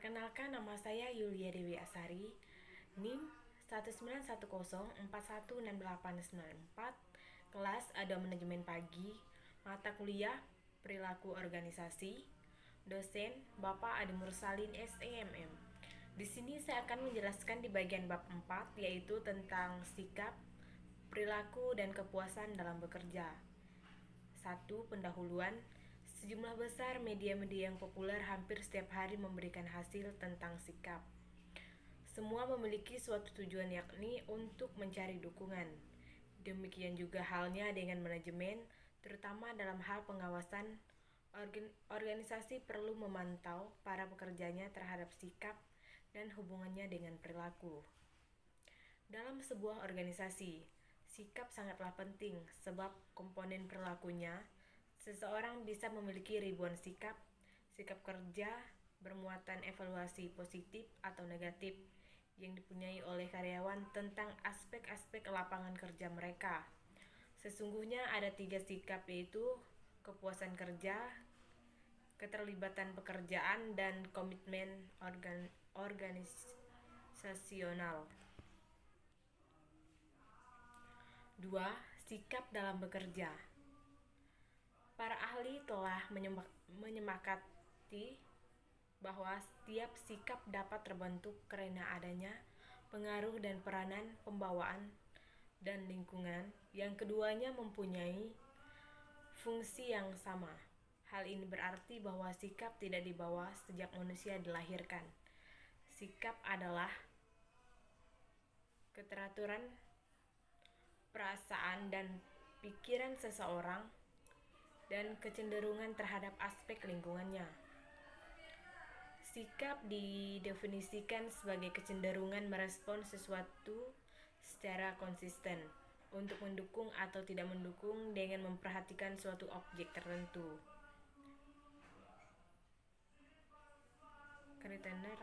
Perkenalkan, nama saya Yulia Dewi Asari, NIM 19104168894, kelas ada manajemen pagi, mata kuliah perilaku organisasi, dosen Bapak Adi Mursalin SEMM. Di sini saya akan menjelaskan di bagian bab 4, yaitu tentang sikap, perilaku, dan kepuasan dalam bekerja. 1. Pendahuluan. Sejumlah besar media-media yang populer hampir setiap hari memberikan hasil tentang sikap. Semua memiliki suatu tujuan, yakni untuk mencari dukungan. Demikian juga halnya dengan manajemen, terutama dalam hal pengawasan. Organisasi perlu memantau para pekerjanya terhadap sikap dan hubungannya dengan perilaku. Dalam sebuah organisasi, sikap sangatlah penting sebab komponen perilakunya. Seseorang bisa memiliki ribuan sikap kerja bermuatan evaluasi positif atau negatif yang dipunyai oleh karyawan tentang aspek-aspek lapangan kerja mereka. Sesungguhnya ada 3 sikap, yaitu kepuasan kerja, keterlibatan pekerjaan, dan komitmen organisasional. 2. Sikap dalam bekerja. Para ahli telah menyepakati bahwa setiap sikap dapat terbentuk karena adanya pengaruh dan peranan pembawaan dan lingkungan yang keduanya mempunyai fungsi yang sama. Hal ini berarti bahwa sikap tidak dibawa sejak manusia dilahirkan. Sikap adalah keteraturan perasaan dan pikiran seseorang dan kecenderungan terhadap aspek lingkungannya. Sikap didefinisikan sebagai kecenderungan merespon sesuatu secara konsisten untuk mendukung atau tidak mendukung dengan memperhatikan suatu objek tertentu. Kreitner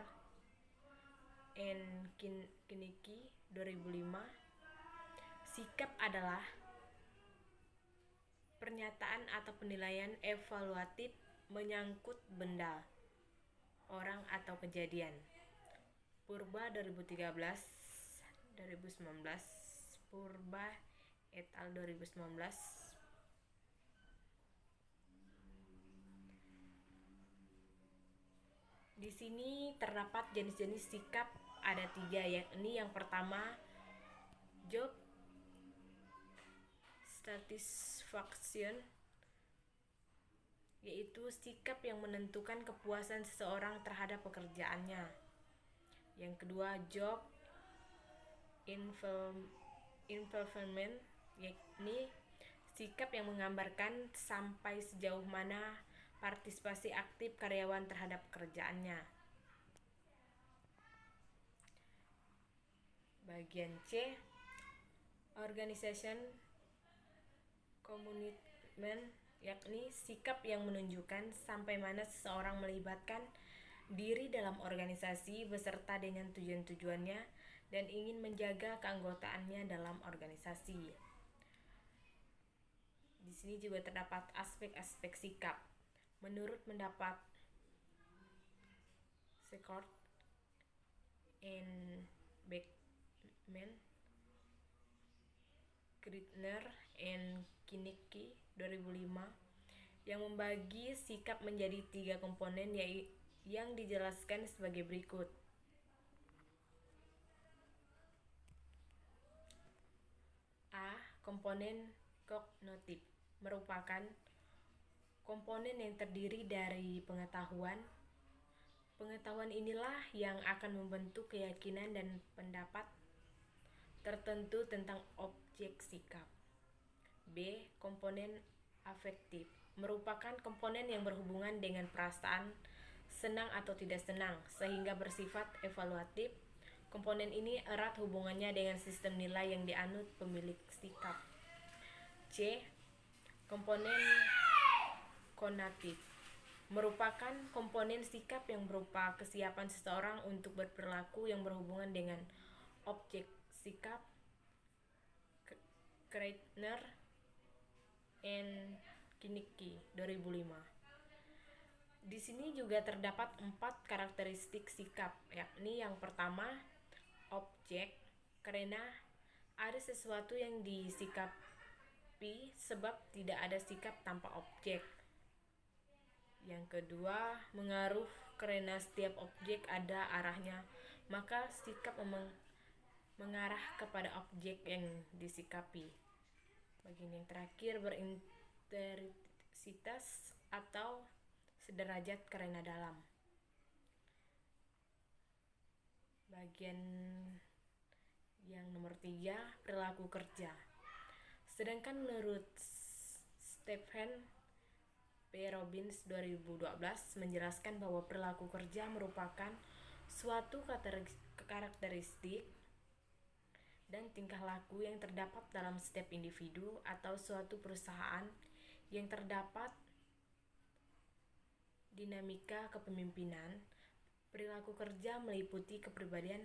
and Kinnicky 2005. Sikap adalah pernyataan atau penilaian evaluatif menyangkut benda, orang, atau kejadian. Purba 2019, Purba et al. 2019. Di sini terdapat jenis-jenis sikap, ada 3, yakni yang pertama job satisfaction, yaitu sikap yang menentukan kepuasan seseorang terhadap pekerjaannya. Yang kedua, job involvement, yakni sikap yang menggambarkan sampai sejauh mana partisipasi aktif karyawan terhadap pekerjaannya. Bagian C, organization commitment, yakni sikap yang menunjukkan sampai mana seseorang melibatkan diri dalam organisasi beserta dengan tujuan-tujuannya dan ingin menjaga keanggotaannya dalam organisasi. Di sini juga terdapat aspek-aspek sikap. Menurut pendapat Secord and Beckman, Kreitner and Kinnicky 2005, yang membagi sikap menjadi 3 komponen yang dijelaskan sebagai berikut. A. Komponen kognitif merupakan komponen yang terdiri dari pengetahuan. Pengetahuan inilah yang akan membentuk keyakinan dan pendapat tertentu tentang objek sikap. B. Komponen afektif merupakan komponen yang berhubungan dengan perasaan senang atau tidak senang sehingga bersifat evaluatif. Komponen ini erat hubungannya dengan sistem nilai yang dianut pemilik sikap. C. Komponen konatif merupakan komponen sikap yang berupa kesiapan seseorang untuk berperilaku yang berhubungan dengan objek sikap. Kreitner and Kinnicky 2005. Di sini juga terdapat 4 karakteristik sikap, yakni yang pertama, objek, karena ada sesuatu yang disikapi sebab tidak ada sikap tanpa objek. Yang kedua, mengaruh karena setiap objek ada arahnya, maka sikap mengarah kepada objek yang disikapi. Bagian yang terakhir, berintensitas atau sederajat karena dalam. Bagian yang nomor 3, perilaku kerja. Sedangkan menurut Stephen P. Robbins 2012 menjelaskan bahwa perilaku kerja merupakan suatu karakteristik dan tingkah laku yang terdapat dalam setiap individu atau suatu perusahaan yang terdapat dinamika kepemimpinan. Perilaku kerja meliputi kepribadian,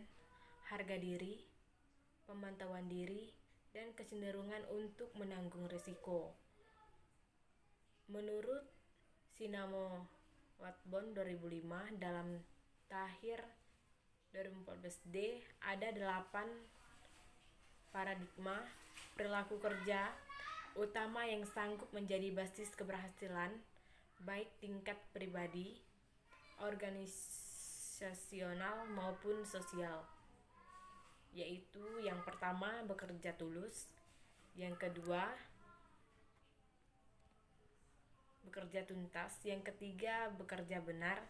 harga diri, pemantauan diri, dan kecenderungan untuk menanggung risiko. Menurut Sinamo Watbon 2005 dalam Tahir 2014D, ada 8 paradigma perilaku kerja utama yang sanggup menjadi basis keberhasilan baik tingkat pribadi, organisasional maupun sosial, yaitu yang pertama, bekerja tulus, yang kedua, bekerja tuntas, yang ketiga, bekerja benar,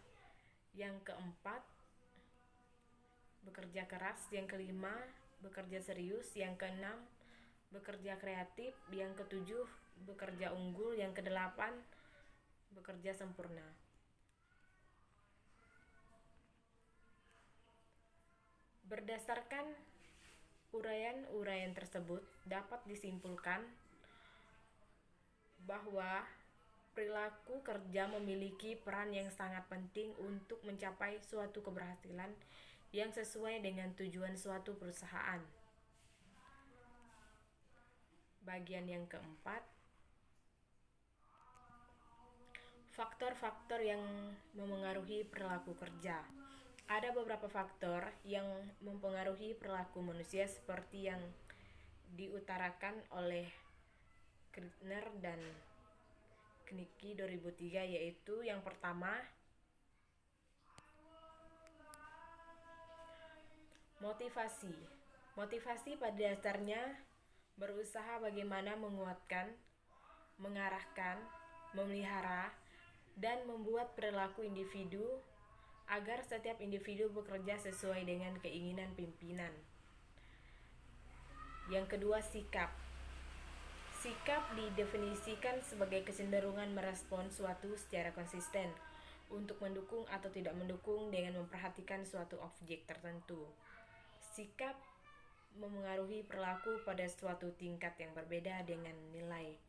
yang keempat, bekerja keras, yang kelima, bekerja serius, yang keenam, bekerja kreatif, yang ketujuh, bekerja unggul, yang kedelapan, bekerja sempurna. Berdasarkan uraian-uraian tersebut, dapat disimpulkan bahwa perilaku kerja memiliki peran yang sangat penting untuk mencapai suatu keberhasilan yang sesuai dengan tujuan suatu perusahaan. Bagian yang keempat, faktor-faktor yang memengaruhi perilaku kerja. Ada beberapa faktor yang mempengaruhi perilaku manusia seperti yang diutarakan oleh Krittner dan Knicky 2003, yaitu yang pertama, motivasi. Motivasi pada dasarnya berusaha bagaimana menguatkan, mengarahkan, memelihara, dan membuat perilaku individu agar setiap individu bekerja sesuai dengan keinginan pimpinan. Yang kedua, sikap. Sikap didefinisikan sebagai kecenderungan merespon suatu secara konsisten untuk mendukung atau tidak mendukung dengan memperhatikan suatu objek tertentu. Sikap memengaruhi perilaku pada suatu tingkat yang berbeda dengan nilai.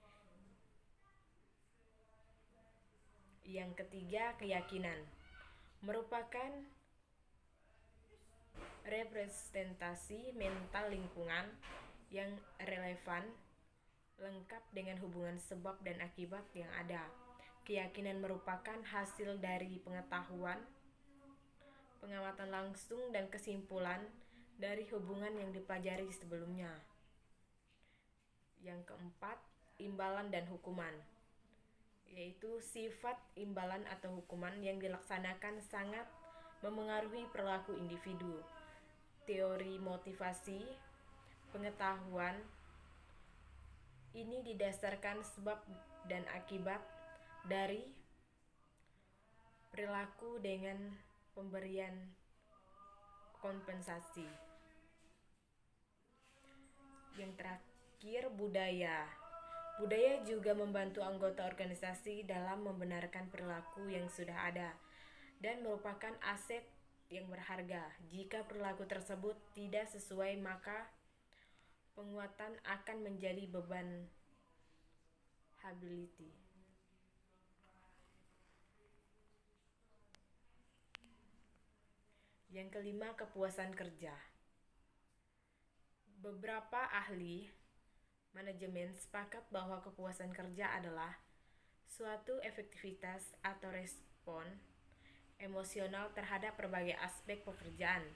Yang ketiga, keyakinan merupakan representasi mental lingkungan yang relevan, lengkap dengan hubungan sebab dan akibat yang ada. Keyakinan merupakan hasil dari pengetahuan, pengamatan langsung, dan kesimpulan dari hubungan yang dipelajari sebelumnya. Yang keempat, imbalan dan hukuman, yaitu sifat imbalan atau hukuman yang dilaksanakan sangat memengaruhi perilaku individu. Teori motivasi pengetahuan ini didasarkan sebab dan akibat dari perilaku dengan pemberian kompensasi. Yang terakhir, budaya. Budaya juga membantu anggota organisasi dalam membenarkan perilaku yang sudah ada dan merupakan aset yang berharga. Jika perilaku tersebut tidak sesuai, maka penguatan akan menjadi beban hability. Yang kelima, kepuasan kerja. Beberapa ahli manajemen sepakat bahwa kepuasan kerja adalah suatu efektivitas atau respon emosional terhadap berbagai aspek pekerjaan.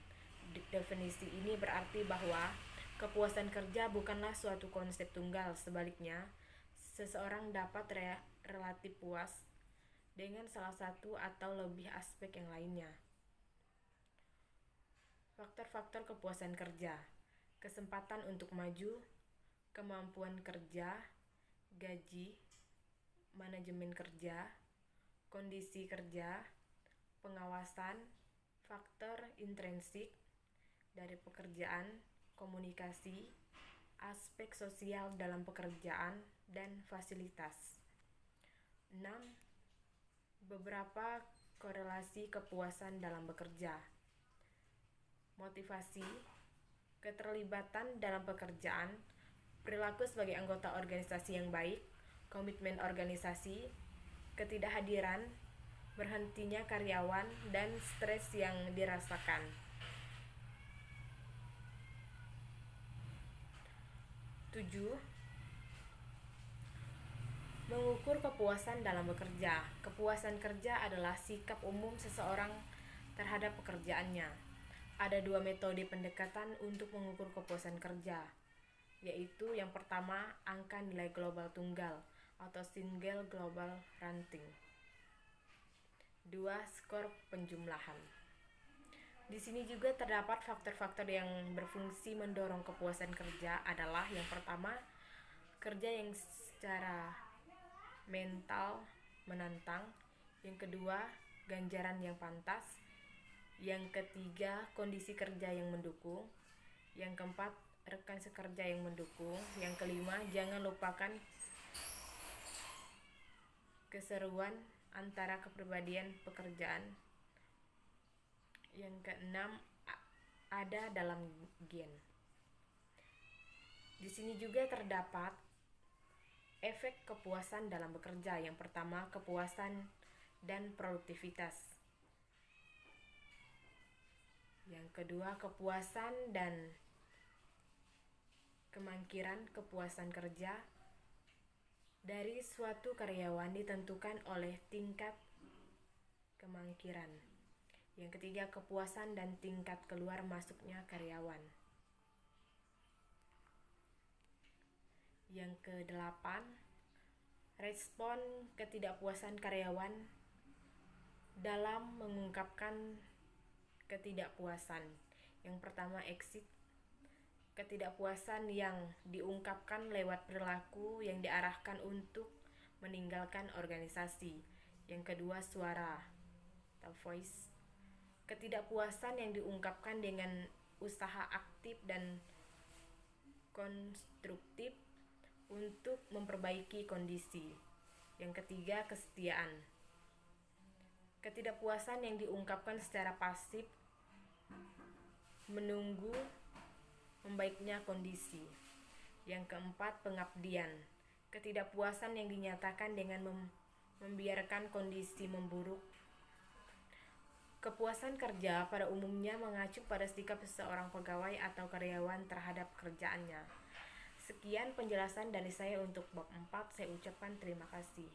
Definisi ini berarti bahwa kepuasan kerja bukanlah suatu konsep tunggal, sebaliknya, seseorang dapat relatif puas dengan salah satu atau lebih aspek yang lainnya. Faktor-faktor kepuasan kerja: kesempatan untuk maju, kemampuan kerja, gaji, manajemen kerja, kondisi kerja, pengawasan, faktor intrinsik dari pekerjaan, komunikasi, aspek sosial dalam pekerjaan, dan fasilitas. 6. Beberapa korelasi kepuasan dalam bekerja: motivasi, keterlibatan dalam pekerjaan, perilaku sebagai anggota organisasi yang baik, komitmen organisasi, ketidakhadiran, berhentinya karyawan, dan stres yang dirasakan. 7. Mengukur kepuasan dalam bekerja. Kepuasan kerja adalah sikap umum seseorang terhadap pekerjaannya. Ada 2 metode pendekatan untuk mengukur kepuasan kerja, yaitu yang pertama, angka nilai global tunggal atau single global rating. 2. Skor penjumlahan. Di sini juga terdapat faktor-faktor yang berfungsi mendorong kepuasan kerja adalah yang pertama, kerja yang secara mental menantang, yang kedua, ganjaran yang pantas, yang ketiga, kondisi kerja yang mendukung, yang keempat, rekan sekerja yang mendukung, yang kelima, jangan lupakan keseruan antara kepribadian pekerjaan, yang keenam, ada dalam gen. Di sini juga terdapat efek kepuasan dalam bekerja. Yang pertama, kepuasan dan produktivitas. Yang kedua, kepuasan dan kemangkiran. Kepuasan kerja dari suatu karyawan ditentukan oleh tingkat kemangkiran. Yang ketiga, kepuasan dan tingkat keluar masuknya karyawan. Yang kedelapan, respon ketidakpuasan karyawan dalam mengungkapkan ketidakpuasan. Yang pertama, exit. Ketidakpuasan yang diungkapkan lewat perilaku yang diarahkan untuk meninggalkan organisasi. Yang kedua, suara atau voice. Ketidakpuasan yang diungkapkan dengan usaha aktif dan konstruktif untuk memperbaiki kondisi. Yang ketiga, kesetiaan. Ketidakpuasan yang diungkapkan secara pasif menunggu membaiknya kondisi. Yang keempat, pengabdian. Ketidakpuasan yang dinyatakan dengan membiarkan kondisi memburuk. Kepuasan kerja pada umumnya mengacu pada sikap seseorang pegawai atau karyawan terhadap pekerjaannya. Sekian penjelasan dari saya untuk bab 4. Saya ucapkan terima kasih.